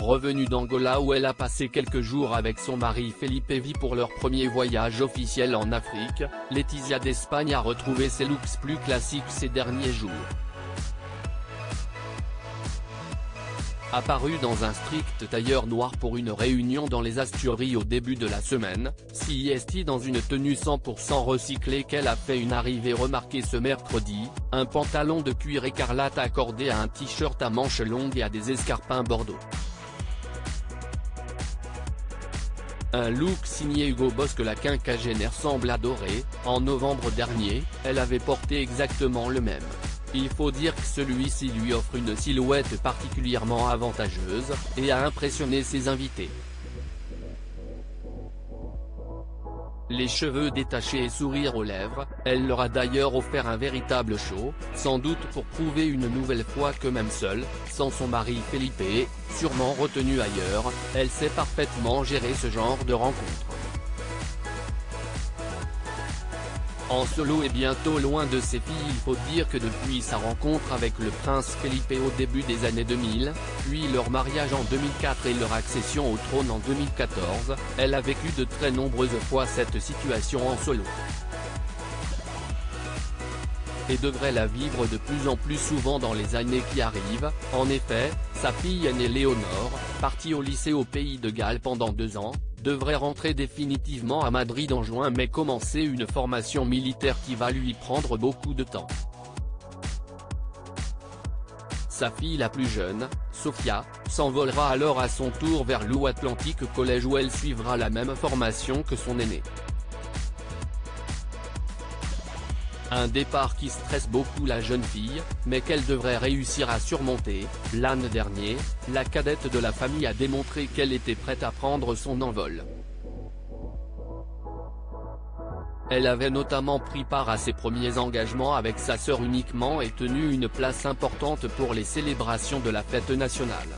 Revenue d'Angola où elle a passé quelques jours avec son mari Felipe vit pour leur premier voyage officiel en Afrique, Letizia d'Espagne a retrouvé ses looks plus classiques ces derniers jours. Apparue dans un strict tailleur noir pour une réunion dans les Asturies au début de la semaine, CIST dans une tenue 100% recyclée qu'elle a fait une arrivée remarquée ce mercredi, un pantalon de cuir écarlate accordé à un t-shirt à manches longues et à des escarpins bordeaux. Un look signé Hugo Boss que la quinquagénaire semble adorer. En novembre dernier, elle avait porté exactement le même. Il faut dire que celui-ci lui offre une silhouette particulièrement avantageuse, et a impressionné ses invités. Les cheveux détachés et sourire aux lèvres, elle leur a d'ailleurs offert un véritable show, sans doute pour prouver une nouvelle fois que même seule, sans son mari Felipe, sûrement retenu ailleurs, elle sait parfaitement gérer ce genre de rencontre. En solo et bientôt loin de ses filles, il faut dire que depuis sa rencontre avec le prince Felipe au début des années 2000, puis leur mariage en 2004 et leur accession au trône en 2014, elle a vécu de très nombreuses fois cette situation en solo. Et devrait la vivre de plus en plus souvent dans les années qui arrivent. En effet, sa fille aînée Léonore, partie au lycée au Pays de Galles pendant 2 ans, devrait rentrer définitivement à Madrid en juin mais commencer une formation militaire qui va lui prendre beaucoup de temps. Sa fille la plus jeune, Sofia, s'envolera alors à son tour vers l'Ouatlantique College où elle suivra la même formation que son aînée. Un départ qui stresse beaucoup la jeune fille, mais qu'elle devrait réussir à surmonter. L'an dernier, la cadette de la famille a démontré qu'elle était prête à prendre son envol. Elle avait notamment pris part à ses premiers engagements avec sa sœur uniquement et tenu une place importante pour les célébrations de la fête nationale.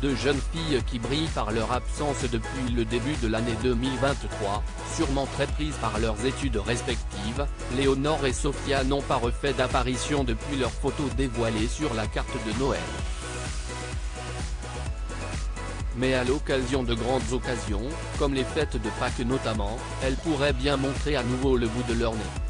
Deux jeunes filles qui brillent par leur absence depuis le début de l'année 2023, sûrement très prises par leurs études respectives, Léonore et Sofia n'ont pas refait d'apparition depuis leurs photos dévoilées sur la carte de Noël. Mais à l'occasion de grandes occasions, comme les fêtes de Pâques notamment, elles pourraient bien montrer à nouveau le bout de leur nez.